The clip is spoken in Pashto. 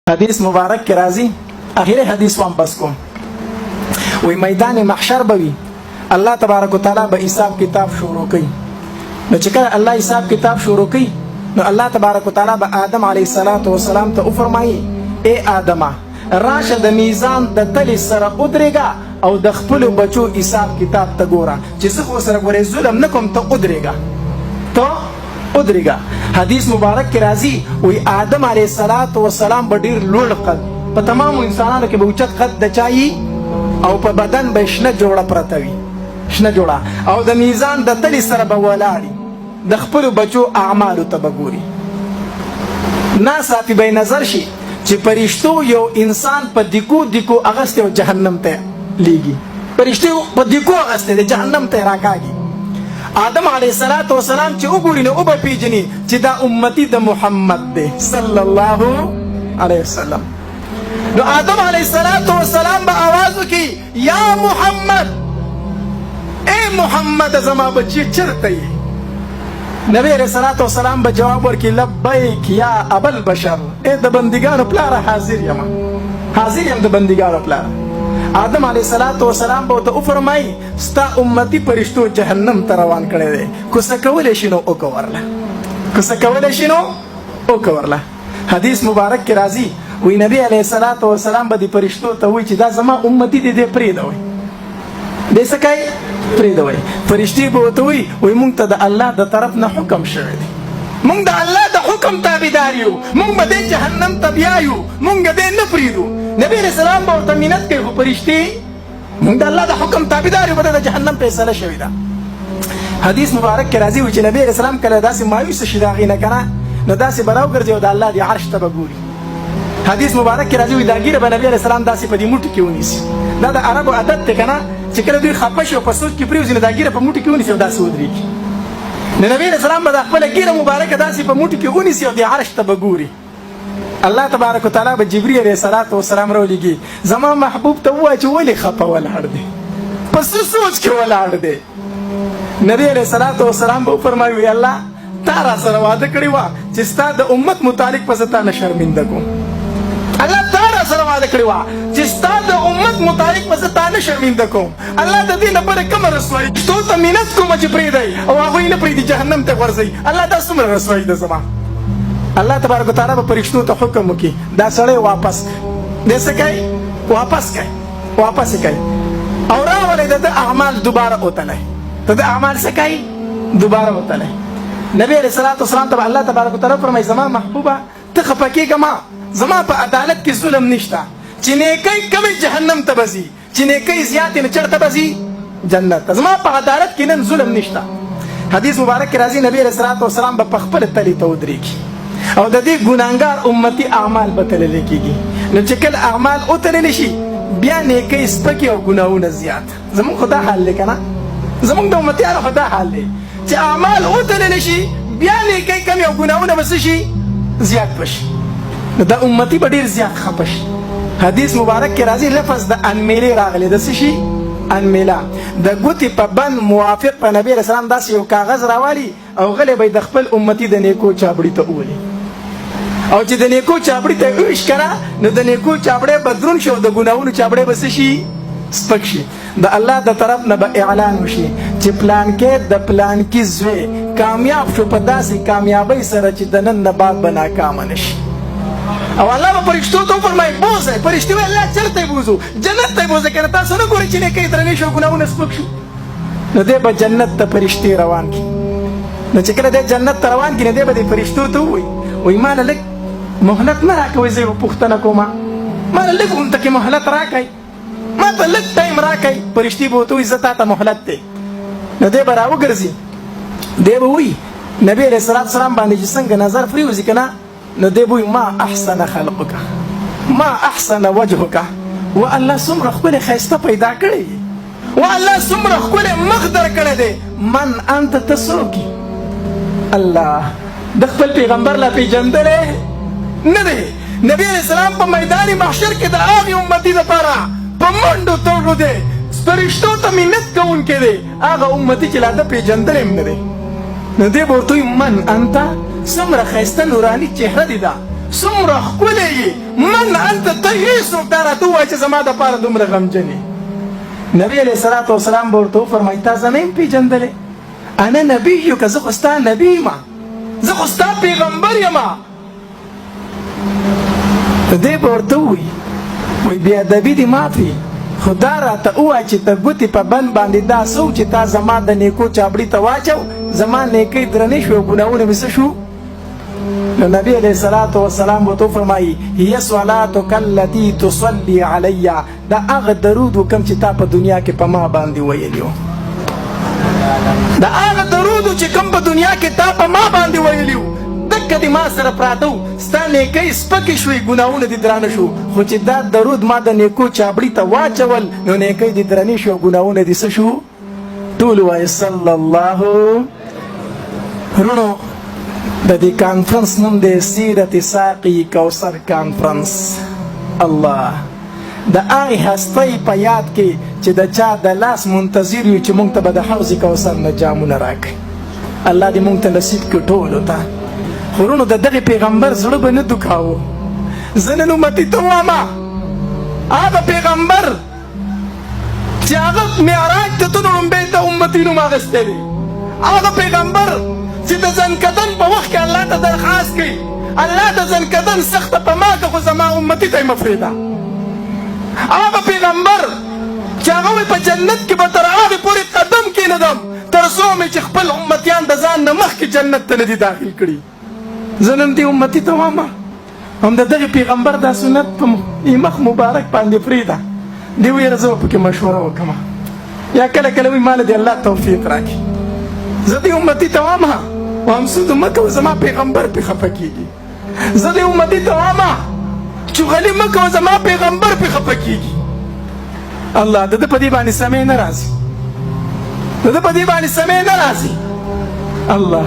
حدیث مبارک کې راځي اخیری حدیث وام بس کوم وی میدان محشر بوي الله تبارک وتعالى به حساب کتاب شروع کوي نو چې کله الله حساب کتاب شروع کوي نو الله تبارک وتعالى به آدم علیه السلام ته فرمایي اے آدم راشه د میزان د تلی سره ودرېږه او د خپل بچو حساب کتاب ته ګوره چې زه خو سره ګورې ظلم نه کوم ته ودرېږه حدیث مبارک کې راځي وی آدم علیه السلام به ډېر لوړ قد په تمامو انسانانو کې به اوچت قد د چایي او په بدن به شنه جوړه پرته وي شنه جوړه او د میزان د تلی سره به ولاړي د خپلو بچو اعمالو ته به ګوري ناڅاپي به یې نظر شي چې فرشتو یو انسان په دیکو اغستی او جهنم ته لیږي فرشتو په دیکو اغستی د جهنم ته راکاږي آدم علیه السلام چې وګوري نو وبه پیژني چې دا امتی د محمد دی صلی الله علیه وسلم نو آدم علیه السلام به آواز وکړي یا محمد اے محمد زما بچی چرته یې نبی علیه السلام به جواب ورکړي لبیک یا ابوالبشر اے د بندګانو پلاره حاضر یم د بندګانو پلاره آدم علیه السلام به ورته وفرمایي ستا امتي فرشتو جهنم ته روان کړی دی که څه کولی شي نو وکړه ورله حدیث مبارک کې راځي وی نبی علیه السلام به د فرشتو ته وایي چې دا زما امتي دی دی پرېږدوئ دی څه کوي پرېږدوئ فرشتې به ورته وایي مونږ ته د الله د طرف نه حکم شوی دی مونږ د الله د حکم تابعدار یو مونږ به دی جهنم ته بیایو مونږ دی نه پرېږدو نبی علیه السلام به ورته منت کوي خو فرشتې مونږ د الله د حکم تابعدار یو به د جهنم فیصله شوې ده حدیث مبارک کې راځي چې نبی علیه السلام کله داسې مایوسه شي د هغې نه که نه نو داسې به راوګرځي او د الله د عرش ته به ګوري حدیث مبارک کې راځي دا ږیره به نبی علیه السلام داسې په دې موټو کې ونیسي دا د عربو عادت دی که نه چې کله دوی خفه شي او په سوچ کې پرېوځي نو دا ږیره په موټو کې ونیسي او داسې ودرېږي نو نبی علیه السلام به د خپله ږیره مبارکه داسې په موټو کې ونیسي او د عرش ته به ګوري الله تبارک وتعالی به جبرئیل علیه السلام راولیږي زما محبوب ته ووایه چې ولې خفه ولاړ دی په څه سوچ کې ولاړ دی نبی علیه السلام به وفرمایي وی الله تا را سره واده کړې وه چې ستا د امت متعلق به زه تا نه شرمنده کوم الله تا را سره واده کړې وه چې ستا د امت متعلق به زه تا نه شرمنده کوم الله د دې لپاره کومه رسوایي تو ته منت کومه چې پرېږدئ او هغوی نه پرېږدي جهنم ته غورځوي الله دا څومره رسوایي ده زما الله تبارک وتعالی به فرشتو ته حکم وکړي دا سړی واپس دی څه کوي واپس یې کوي او راولئ د ده اعمال دوباره وتلی د ده اعمال څه کوي دوباره وتلی نبی علیه السلام ته الله تبارک وتعالی فرمایي زما محبوبه ته خفه کېږه ما زما په عدالت کې ظلم نشته چې نیکۍ کمې جهنم ته به ځي چې نیکۍ زیاتې نه چېرته به ځي جنت ته زما په عدالت کې نن ظلم نشته حدیث مبارک کې راځي نبی علیه السلام به په خپله تلې ته ودرېږي او د دې ګناهګار امتي اعمال به تللی کېږي نو چې کله اعمال وتللی شي بیا نیکۍ سپکې او ګناهونه زیات زمونږ خو دا حال دی که نه زمونږ د امتیانو خو دا حال دی چې اعمال وتللی شي بیا نیکۍ کمې او ګناهونه به څه شي زیات به شي نو دا امتي به ډېر زیات خفه شي حدیث مبارک کې راځي لفظ د انمیلې راغلی د څه شي انمیله د ګوتې په بند موافق په نبي علیه السلام داسې یو کاغذ راوالي او غلی به د خپل امتي د نیکو چابړي ته وولي او چې د نیکو چابړي ته وویش که نه نو د نیکو چابړی به دروند شي او د ګناهونو چابړی به څه شي سپک شي د الله د طرف نه به اعلان وشي چې پلانکې د پلانکي زوی کامیاب شو په داسې کامیابۍ سره چې د نن نه بعد به ناکامه نه شي او الله به فرشتو ته وفرمایي بوځئ فرشتې وایي الله چېرته یې بوځو جنت ته یې بوځئ که نه تاسو نه ګورئ چې نیکۍ درنې شو ګناهونه سپک شو نو دی به جنت ته فرشتې روان کړي نو چې کله دی جنت ته روان کړي نو دی به دې فرشتو ته ووایي ما نه لږ مهلت نه راکوئ زه یوه پوښتنه کومه ما نه لږ غونته کې مهلت راکئ ما ته لږ ټایم راکئ فرشتې به ورته وایي زه تا ته مهلت دی نو دی به راوګرځي دی به وایي نبي علیه السلام باندې چې څنګه نظر پرېوځي که نه نو دی به وایي ما احسن خلقک ما احسن وجهک و الله څومره ښکلې ښایسته پیدا کړی و الله څومره ښکلې مخ در کړی دی من انت ته څوک الله د خپل پیغمبر لا پېژندلی نه دی نبی علیه السلام په میدان محشر کې د هغې امتي دپاره په منډو توړو دی فرشتو ته منت کوونکی دی هغه امتي چې لا ده پېژندلی هم نه دی نو دی به ورته وایي من انته څومره ښایسته نوراني چهره دې ده څومره ښکلی یې من ته هېڅوک دا راته ووایه چې زما دپاره دومره غمجن یې. نبي علیه الصلاة والسلام به ورته وفرمایي تا زه نه یم پېژندلی؟ انا نبیک، زه خو ستا نبي یم، زه خو ستا پیغمبر یم. دی به ورته ووایي وایي بې ادبي دې معافي، خو دا راته ووایه چې ته ګوتې په بند باندې دا څه چې تا زما د نیکو چابړي ته واچو، زما نیکۍ درنې شوې او ګناهونه مې څه شو. نو نبی علیه الصلاة والسلام ورته وفرمایي هي صلاتک التي تصلي علی، دا هغه درود و کوم چې تا په دنیا کې په ما باندې ویلی و، دا هغه درود چې کوم په دنیا کې تا په ما باندې ویلی و، دکه دې ما سره پراته و، ستا نیکۍ سپکې شوې، ګناهونه دې درانه شو، خو چې دا درود ما د نیکو چابړي ته واچول نو نیکۍ دې درنې شو او ګناهونه دې څه شو. ټول وایي صلی الله. ورونو د دې کانفرنس نوم دی سیرت ساقي کوثر کانفرنس. الله د هغې هستۍ په یاد کې چې د چا د لاس منتظر یو چې موږ ته به د حوض کوثر نه جامونه راکړي. الله دې موږ ته نصیب کړي ټولو ته. خو ورونو د دغې پیغمبر زړه به نه دکاوه. زه نن امتي ته وایم هغه پیغمبر چې هغه معراج ته تلو لومبۍ ته امتي نوم اخیستی دی، هغه پیغمبر چې د ځنکدن په وخت کې الله ته درخواست کوي الله د ځنکدن سخته په ما که خو زما امتي ته یې مه پرېږده. هغه پیغمبر چې هغه وایي په جنت کې به تر هغې پورې قدم کېنږدم تر څو مې چې خپل امتیان د ځان نه مخکې جنت ته نه دي داخل کړي. زه نن دې امتي ته وایم هم د دغې پیغمبر دا سنت په مخ مبارک باندې پرېږده. دې ویره زه به پکې مشوره وکړم یا کله کله وایي ماله دې الله توفیق راکړي. زه دې امتي ته وایم وامسود مه کوه زما پیغمبر پې خفه کېږي. زه دې امتي ته وایم چغلي مه کوه زما پیغمبر پې خفه کېږي. الله د ده په دې باندې سمې نه راځي، د ده په دې باندې سمې نه راځي. الله